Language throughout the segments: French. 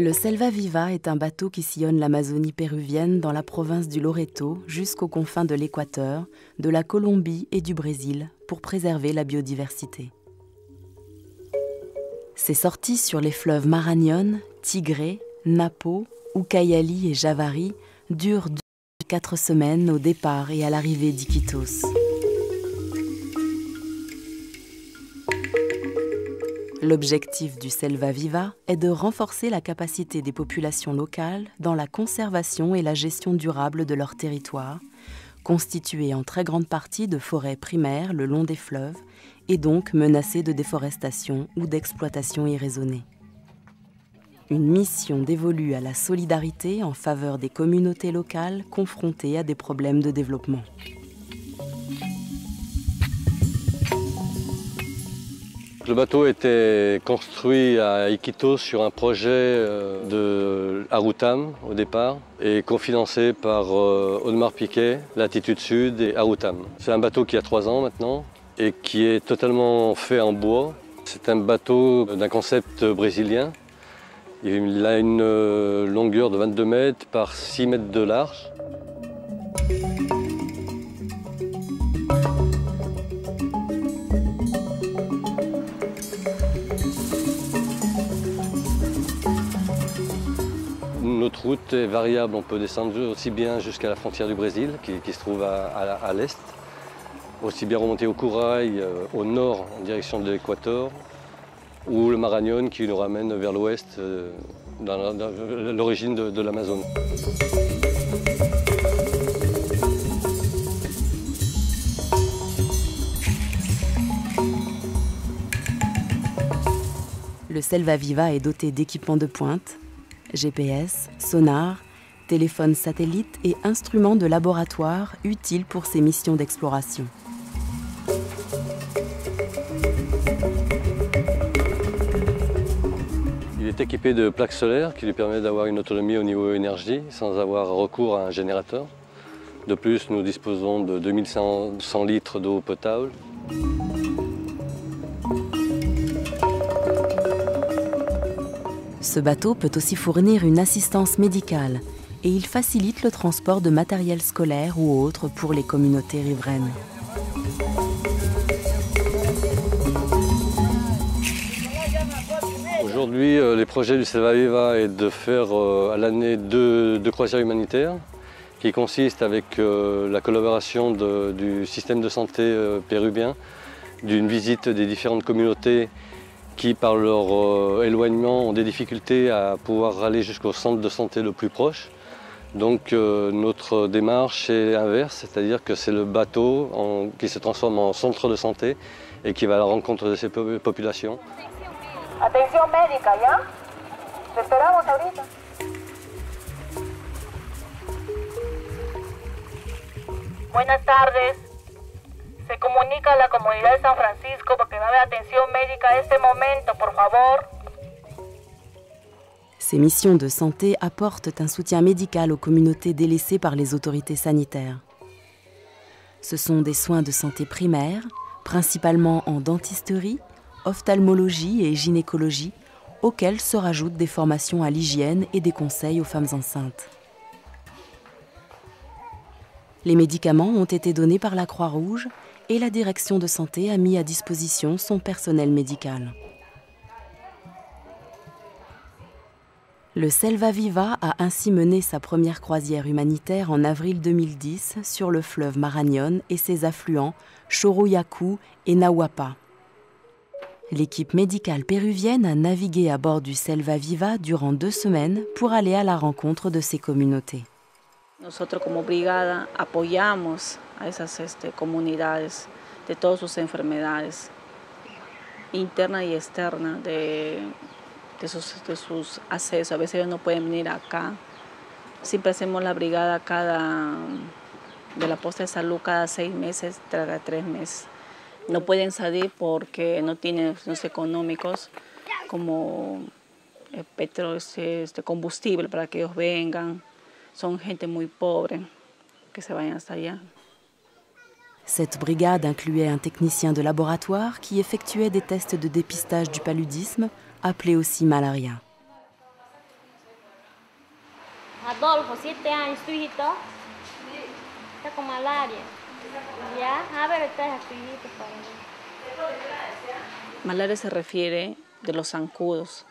Le Selva Viva est un bateau qui sillonne l'Amazonie péruvienne dans la province du Loreto jusqu'aux confins de l'Équateur, de la Colombie et du Brésil pour préserver la biodiversité. Ses sorties sur les fleuves Marañón, Tigré, Napo, Ucayali et Javari durent 4 semaines au départ et à l'arrivée d'Iquitos. L'objectif du Selva Viva est de renforcer la capacité des populations locales dans la conservation et la gestion durable de leur territoire, constitué en très grande partie de forêts primaires le long des fleuves et donc menacées de déforestation ou d'exploitation irraisonnée. Une mission dévolue à la solidarité en faveur des communautés locales confrontées à des problèmes de développement. Le bateau était construit à Iquitos sur un projet de Arutam au départ et cofinancé par Audemars Piguet, Latitude Sud et Arutam. C'est un bateau qui a 3 ans maintenant et qui est totalement fait en bois. C'est un bateau d'un concept brésilien. Il a une longueur de 22 mètres par 6 mètres de large. Notre route est variable, on peut descendre aussi bien jusqu'à la frontière du Brésil, qui se trouve à l'est, aussi bien remonter au Courail, au nord, en direction de l'Équateur, ou le Marañón qui nous ramène vers l'ouest, dans l'origine de l'Amazone. Le Selva Viva est doté d'équipements de pointe, GPS, sonar, téléphones satellites et instruments de laboratoire utiles pour ses missions d'exploration. Il est équipé de plaques solaires qui lui permettent d'avoir une autonomie au niveau énergie sans avoir recours à un générateur. De plus, nous disposons de 2100 litres d'eau potable. Ce bateau peut aussi fournir une assistance médicale et il facilite le transport de matériel scolaire ou autre pour les communautés riveraines. Aujourd'hui, les projets du Selva Viva est de faire à l'année 2 croisières humanitaires qui consistent avec la collaboration du système de santé péruvien, d'une visite des différentes communautés qui, par leur éloignement, ont des difficultés à pouvoir aller jusqu'au centre de santé le plus proche. Donc notre démarche est inverse, c'est-à-dire que c'est le bateau qui se transforme en centre de santé et qui va à la rencontre de ces populations. Atención médica, ¿ya? Te esperamos ahorita. Buenas tardes. Se comunica a la comunidad de San Francisco porque va a haber atención médica a este momento, por favor. Ces missions de santé apportent un soutien médical aux communautés délaissées par les autorités sanitaires. Ce sont des soins de santé primaires, principalement en dentisterie, ophtalmologie et gynécologie, auxquelles se rajoutent des formations à l'hygiène et des conseils aux femmes enceintes. Les médicaments ont été donnés par la Croix-Rouge et la direction de santé a mis à disposition son personnel médical. Le Selva Viva a ainsi mené sa première croisière humanitaire en avril 2010 sur le fleuve Marañón et ses affluents Choroyacu et Nahuapa. L'équipe médicale péruvienne a navigué à bord du Selva Viva durant 2 semaines pour aller à la rencontre de ces communautés. Nosotros como brigada apoyamos a esas comunidades de todas sus enfermedades, interna y externa, de sus accesos. A veces ellos no pueden venir acá. Siempre hacemos la brigada de la posta de salud cada 6 meses, cada 3 meses. No pueden salir porque no tienen los económicos como combustible para que ellos vengan. Son gente muy pobre que se vayan hasta allá. Cette brigade incluait un technicien de laboratoire qui effectuait des tests de dépistage du paludisme, appelé aussi malaria. Adolfo, 7 años, tu hijito. Está con malaria. Ya, a ver, trae a tu hijito para mí. Malaria se refiere de los zancudos,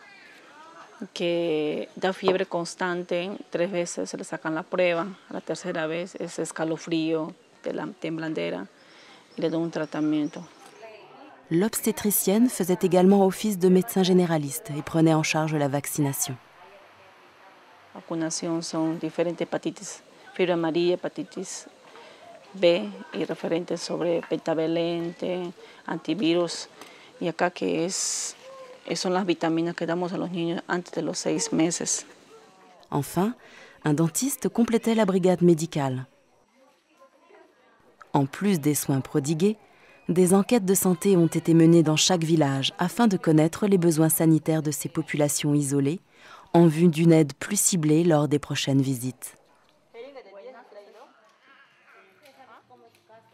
que da fiebre constante, 3 veces se le sacan la prueba, a la tercera vez es escalofrío, de la temblandera, y le dan un tratamiento. L'obstétricienne faisait également office de médecin généraliste et prenait en charge la vaccination. La vacunación son diferentes hepatitis, fiebre amarilla, hepatitis B y referentes sobre pentavalente, antivirus, y acá que son las vitaminas que damos a los niños antes de los 6 meses. Enfin, un dentiste complétait la brigade médicale. En plus des soins prodigués, des enquêtes de santé ont été menées dans chaque village afin de connaître les besoins sanitaires de ces populations isolées, en vue d'une aide plus ciblée lors des prochaines visites.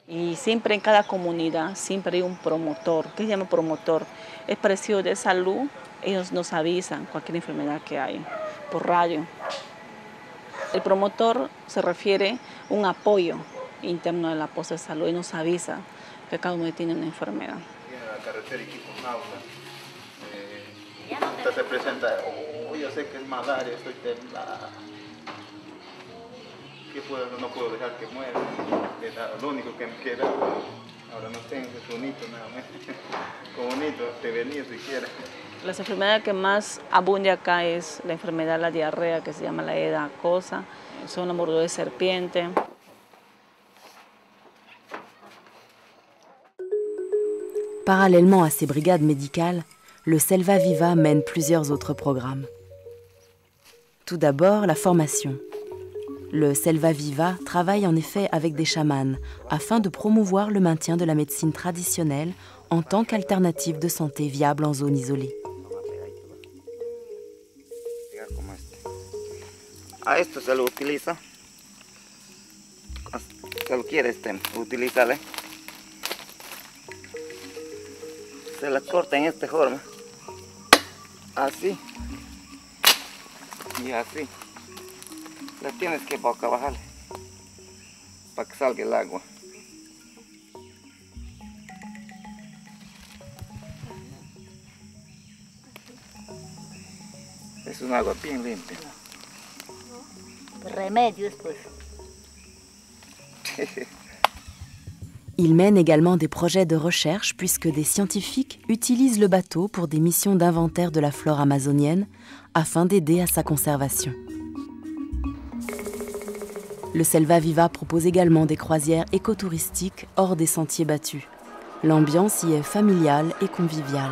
Y siempre en cada comunidad siempre hay un promotor. ¿Qué se llama promotor? Es parecido de salud, ellos nos avisan cualquier enfermedad que hay por radio. El promotor se refiere a un apoyo interno de la posta de salud y nos avisa que cada uno tiene una enfermedad. Viene la carretera equipos náusea. Usted se presenta, yo sé que es malaria, estoy temblada. No puedo dejar que muera. Lo único que me queda, ahora no tengo, es bonito nada más. Como bonito, te venía siquiera. Las enfermedades que más abundan acá es la enfermedad de la diarrea, que se llama la edema acuosa, son la mordedura de serpiente. Parallèlement à ces brigades médicales, le Selva Viva mène plusieurs autres programmes. Tout d'abord, la formation. Le Selva Viva travaille en effet avec des chamans afin de promouvoir le maintien de la médecine traditionnelle en tant qu'alternative de santé viable en zone isolée. A esto se lo utiliza, se lo quiere utilizarle. Se la corta en esta forma, así y así. La tienes que boca bajarle para que salga el agua. Es un agua bien limpia. Remedios, pues. Il mène également des projets de recherche puisque des scientifiques utilisent le bateau pour des missions d'inventaire de la flore amazonienne afin d'aider à sa conservation. Le Selva Viva propose également des croisières écotouristiques hors des sentiers battus. L'ambiance y est familiale et conviviale.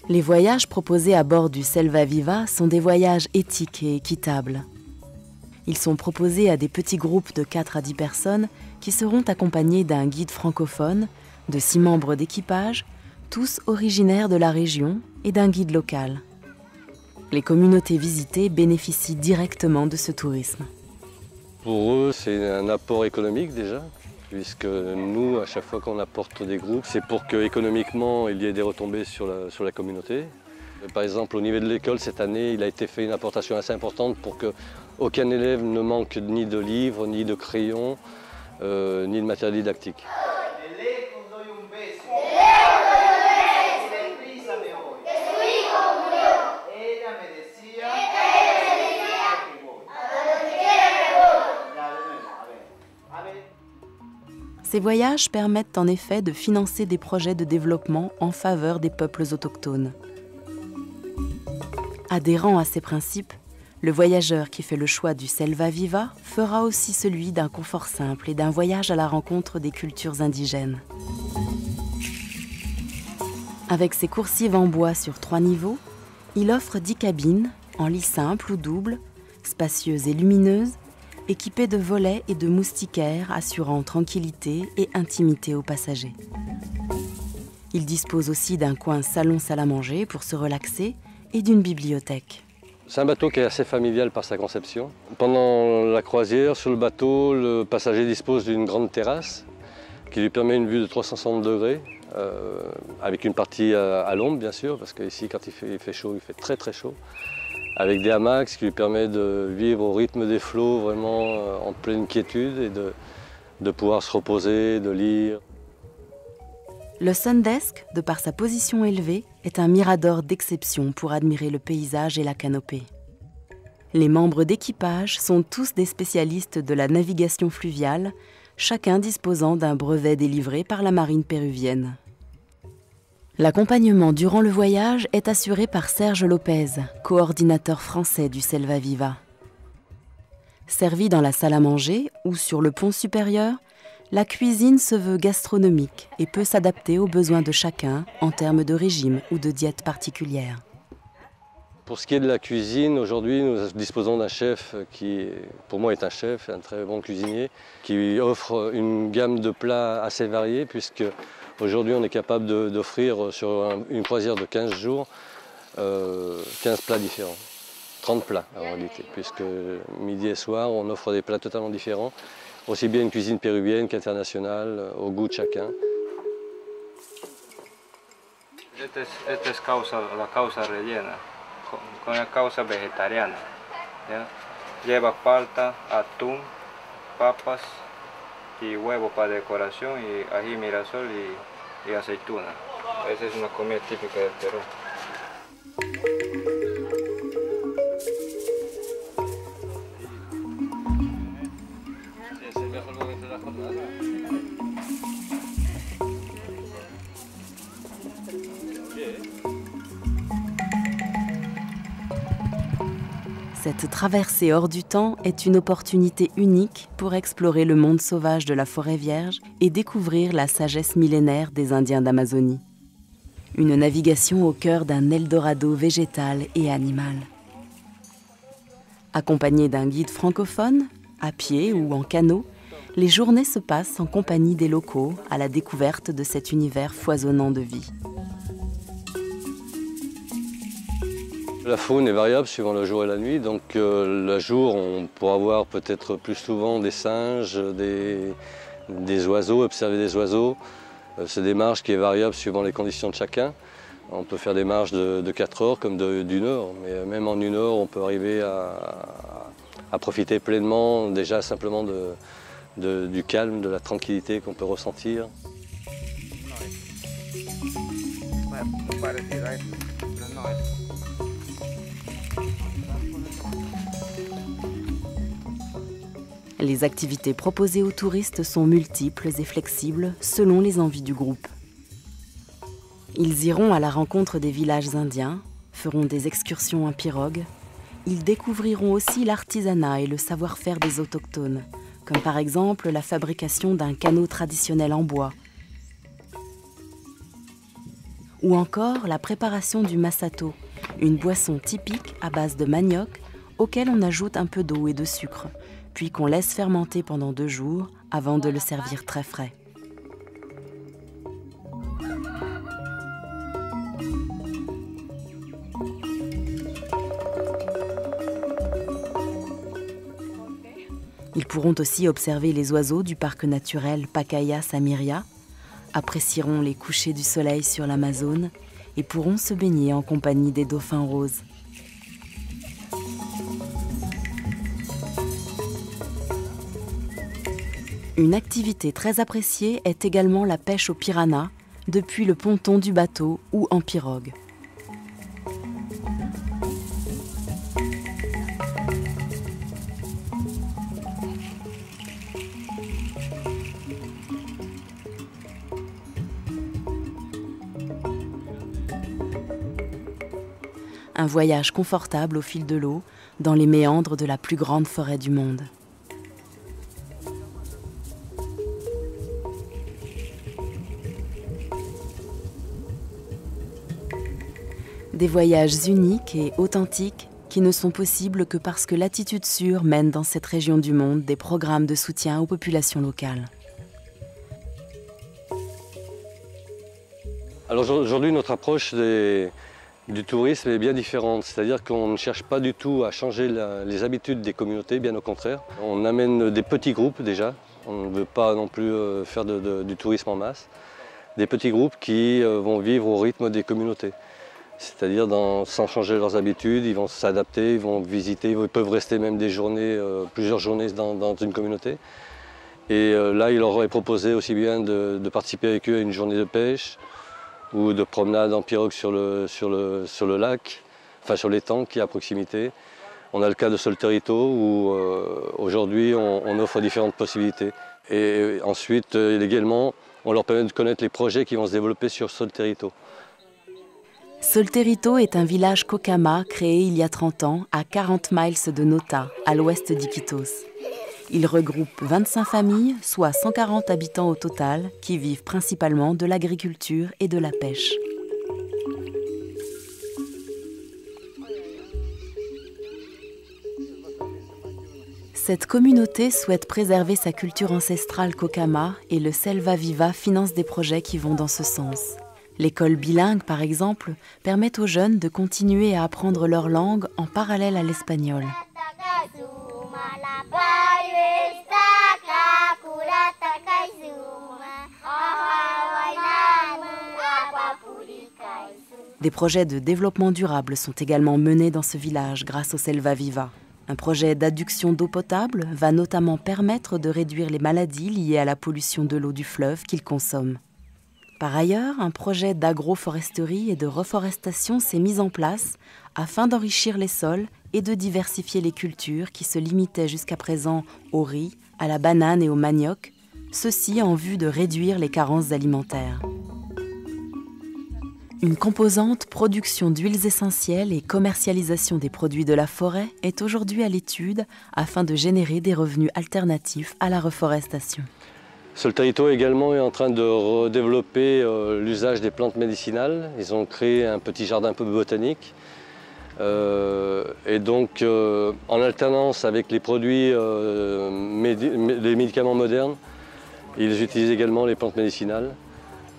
Les voyages proposés à bord du Selva Viva sont des voyages éthiques et équitables. Ils sont proposés à des petits groupes de 4 à 10 personnes qui seront accompagnés d'un guide francophone, de 6 membres d'équipage, tous originaires de la région, et d'un guide local. Les communautés visitées bénéficient directement de ce tourisme. Pour eux, c'est un apport économique déjà, puisque nous, à chaque fois qu'on apporte des groupes, c'est pour qu'économiquement, il y ait des retombées sur la communauté. Par exemple, au niveau de l'école, cette année, il a été fait une apportation assez importante pour qu'aucun élève ne manque ni de livres, ni de crayons, ni de matériel didactique. Ces voyages permettent en effet de financer des projets de développement en faveur des peuples autochtones. Adhérant à ces principes, le voyageur qui fait le choix du Selva Viva fera aussi celui d'un confort simple et d'un voyage à la rencontre des cultures indigènes. Avec ses coursives en bois sur 3 niveaux, il offre 10 cabines, en lit simple ou double, spacieuses et lumineuses, équipées de volets et de moustiquaires assurant tranquillité et intimité aux passagers. Il dispose aussi d'un coin salon-salle à manger pour se relaxer et d'une bibliothèque. C'est un bateau qui est assez familial par sa conception. Pendant la croisière, sur le bateau, le passager dispose d'une grande terrasse qui lui permet une vue de 360 degrés, avec une partie à l'ombre bien sûr, parce qu'ici quand il fait chaud, il fait très très chaud. Avec des hamacs, ce qui lui permet de vivre au rythme des flots, vraiment en pleine quiétude et de pouvoir se reposer, de lire. Le Sundesk, de par sa position élevée, est un mirador d'exception pour admirer le paysage et la canopée. Les membres d'équipage sont tous des spécialistes de la navigation fluviale, chacun disposant d'un brevet délivré par la marine péruvienne. L'accompagnement durant le voyage est assuré par Serge Lopez, coordinateur français du Selva Viva. Servi dans la salle à manger ou sur le pont supérieur, la cuisine se veut gastronomique et peut s'adapter aux besoins de chacun en termes de régime ou de diète particulière. Pour ce qui est de la cuisine, aujourd'hui nous disposons d'un chef qui, pour moi, est un chef, un très bon cuisinier, qui offre une gamme de plats assez variés puisque aujourd'hui on est capable d'offrir sur une croisière de 15 jours 15 plats différents. 30 plats en réalité, puisque midi et soir on offre des plats totalement différents, aussi bien une cuisine péruvienne qu'internationale, au goût de chacun. Esta es la causa rellena, con la causa vegetariana. ¿Ya? Lleva palta, atún, papas y huevo para decoración y ají mirasol y aceituna. Esa es una comida típica del Perú. Cette traversée hors du temps est une opportunité unique pour explorer le monde sauvage de la forêt vierge et découvrir la sagesse millénaire des Indiens d'Amazonie. Une navigation au cœur d'un Eldorado végétal et animal. Accompagné d'un guide francophone, à pied ou en canot, les journées se passent en compagnie des locaux à la découverte de cet univers foisonnant de vie. La faune est variable suivant le jour et la nuit, donc le jour on pourra voir peut-être plus souvent des singes, des oiseaux, observer des oiseaux. C'est des marches qui est variable suivant les conditions de chacun. On peut faire des marches de 4 heures comme d'1 heure, mais même en 1 heure on peut arriver à profiter pleinement déjà simplement du calme, de la tranquillité qu'on peut ressentir. Les activités proposées aux touristes sont multiples et flexibles selon les envies du groupe. Ils iront à la rencontre des villages indiens, feront des excursions en pirogue. Ils découvriront aussi l'artisanat et le savoir-faire des autochtones, comme par exemple la fabrication d'un canot traditionnel en bois, ou encore la préparation du masato, une boisson typique à base de manioc auquel on ajoute un peu d'eau et de sucre, puis qu'on laisse fermenter pendant 2 jours avant de le servir très frais. Ils pourront aussi observer les oiseaux du parc naturel Pacaya-Samiria, apprécieront les couchers du soleil sur l'Amazone et pourront se baigner en compagnie des dauphins roses. Une activité très appréciée est également la pêche au piranha, depuis le ponton du bateau ou en pirogue. Un voyage confortable au fil de l'eau, dans les méandres de la plus grande forêt du monde. Des voyages uniques et authentiques qui ne sont possibles que parce que Latitude Sûre mène dans cette région du monde des programmes de soutien aux populations locales. Alors aujourd'hui, notre approche des du tourisme est bien différente, c'est-à-dire qu'on ne cherche pas du tout à changer les habitudes des communautés, bien au contraire. On amène des petits groupes déjà, on ne veut pas non plus faire du tourisme en masse. Des petits groupes qui vont vivre au rythme des communautés, c'est-à-dire sans changer leurs habitudes, ils vont s'adapter, ils vont visiter, ils peuvent rester même des journées, plusieurs journées dans une communauté. Et là, il leur est proposé aussi bien de participer avec eux à une journée de pêche, ou de promenade en pirogue sur le lac, enfin sur l'étang qui est à proximité. On a le cas de Solterito où aujourd'hui on offre différentes possibilités. Et ensuite, également, on leur permet de connaître les projets qui vont se développer sur Solterito. Solterito est un village Kokama créé il y a 30 ans à 40 miles de Nota, à l'ouest d'Iquitos. Il regroupe 25 familles, soit 140 habitants au total, qui vivent principalement de l'agriculture et de la pêche. Cette communauté souhaite préserver sa culture ancestrale Kokama et le Selva Viva finance des projets qui vont dans ce sens. L'école bilingue, par exemple, permet aux jeunes de continuer à apprendre leur langue en parallèle à l'espagnol. Des projets de développement durable sont également menés dans ce village grâce au Selva Viva. Un projet d'adduction d'eau potable va notamment permettre de réduire les maladies liées à la pollution de l'eau du fleuve qu'ils consomment. Par ailleurs, un projet d'agroforesterie et de reforestation s'est mis en place afin d'enrichir les sols et de diversifier les cultures qui se limitaient jusqu'à présent au riz, à la banane et au manioc, ceci en vue de réduire les carences alimentaires. Une composante production d'huiles essentielles et commercialisation des produits de la forêt est aujourd'hui à l'étude afin de générer des revenus alternatifs à la reforestation. Solterito également est en train de redévelopper l'usage des plantes médicinales. Ils ont créé un petit jardin un peu botanique. Et donc en alternance avec les produits, les médicaments modernes, ils utilisent également les plantes médicinales.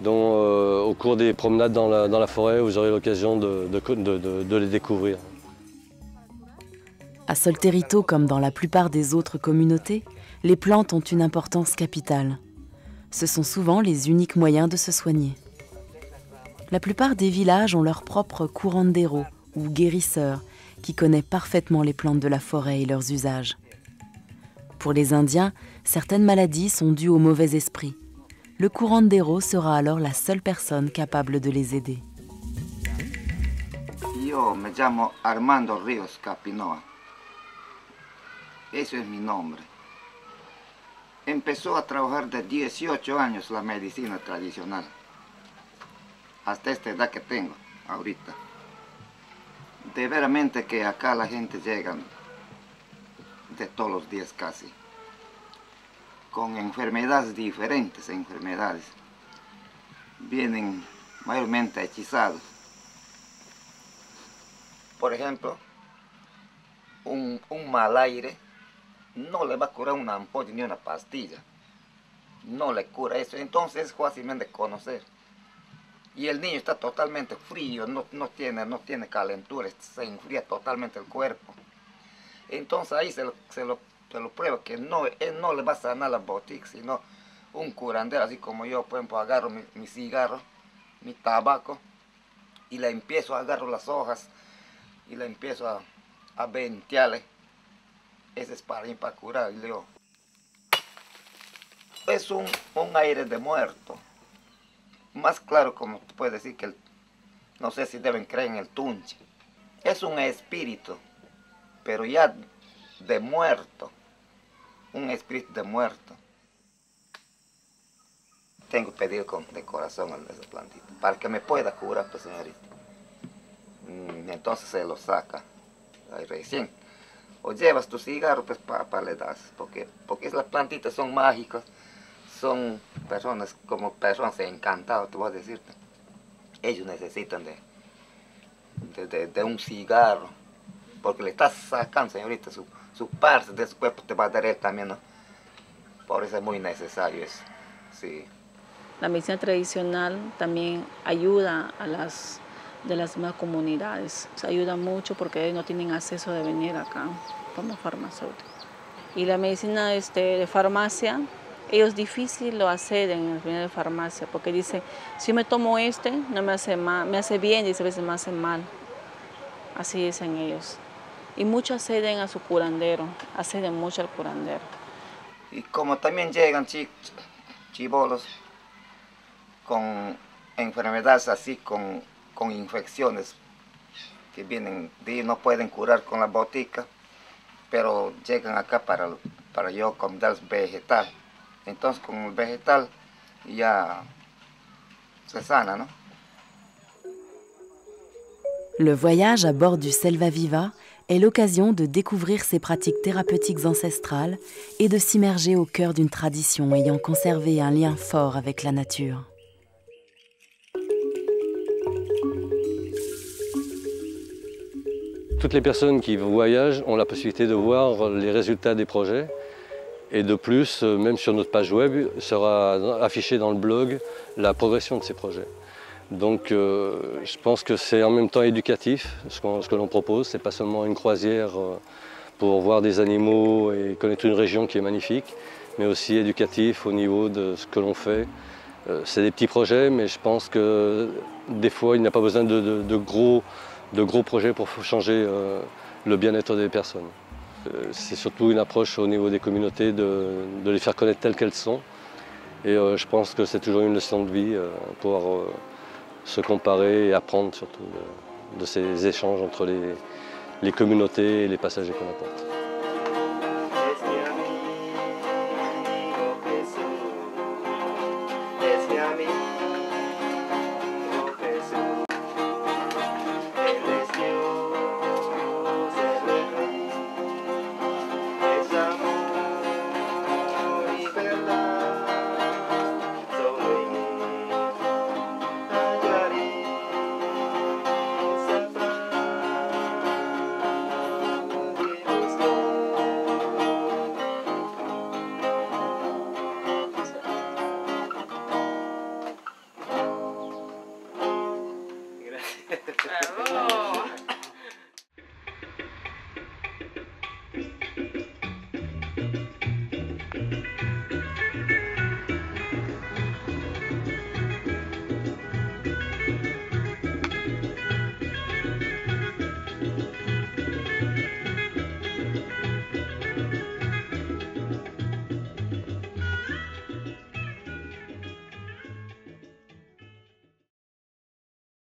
dont au cours des promenades dans la forêt, vous aurez l'occasion de les découvrir. À Solterito, comme dans la plupart des autres communautés, les plantes ont une importance capitale. Ce sont souvent les uniques moyens de se soigner. La plupart des villages ont leur propre curandero, ou guérisseur, qui connaît parfaitement les plantes de la forêt et leurs usages. Pour les Indiens, certaines maladies sont dues au mauvais esprit. Le curandero sera alors la seule personne capable de les aider. Yo me llamo Armando Ríos Capinoa. Ese es mi nombre. Empezó a trabajar de 18 años la medicina tradicional. Hasta esta edad que tengo ahorita. De veramente que acá la gente llega de todos los días casi. Con enfermedades diferentes, enfermedades. Vienen mayormente hechizados. Por ejemplo, un mal aire no le va a curar una ampolla ni una pastilla. No le cura eso. Entonces es fácilmente conocer. Y el niño está totalmente frío, no tiene calentura, se enfría totalmente el cuerpo. Entonces ahí se lo prueba que él no le va a sanar la botica, sino un curandero, así como yo, por ejemplo, agarro mi cigarro, mi tabaco, y le empiezo a agarrar las hojas, y le empiezo a ventearle. Ese es para mí, para curar. Y le digo, es un aire de muerto. Más claro, como tú puedes decir que, no sé si deben creer en el tunche. Es un espíritu, pero ya de muerto. Un espíritu de muerto. Tengo que pedir de corazón a esa plantita, para que me pueda curar, pues, señorita. Entonces se lo saca, ahí recién. O llevas tu cigarro, pues, para le das, porque las plantitas son mágicas. Son personas como personas encantadas, te voy a decirte. Ellos necesitan de un cigarro, porque le estás sacando, señorita, su parte de su cuerpo te va a dar él también, ¿no? Por eso es muy necesario eso, sí. La medicina tradicional también ayuda a las de las demás comunidades. Se ayuda mucho porque ellos no tienen acceso de venir acá como farmacéuticos. Y la medicina de farmacia, ellos difícil lo acceden en la medicina de farmacia porque dicen, si yo me tomo no me hace mal, me hace bien y a veces me hace mal. Así dicen ellos. Y muchos acceden a su curandero, acceden mucho al curandero. Y como también llegan chibolos con enfermedades así, con infecciones que vienen, no pueden curar con la botica, pero llegan acá para yo darles vegetal. Entonces con el vegetal ya se sana, ¿no? Le voyage à bord du Selva Viva est l'occasion de découvrir ces pratiques thérapeutiques ancestrales et de s'immerger au cœur d'une tradition ayant conservé un lien fort avec la nature. Toutes les personnes qui voyagent ont la possibilité de voir les résultats des projets. Et de plus, même sur notre page web, sera affichée dans le blog la progression de ces projets. Donc je pense que c'est en même temps éducatif ce que l'on propose. Ce n'est pas seulement une croisière pour voir des animaux et connaître une région qui est magnifique, mais aussi éducatif au niveau de ce que l'on fait. C'est des petits projets, mais je pense que des fois, il n'y a pas besoin de gros projets pour changer le bien-être des personnes. C'est surtout une approche au niveau des communautés de les faire connaître telles qu'elles sont. Et je pense que c'est toujours une leçon de vie pour se comparer et apprendre surtout de ces échanges entre les communautés et les passagers qu'on apporte.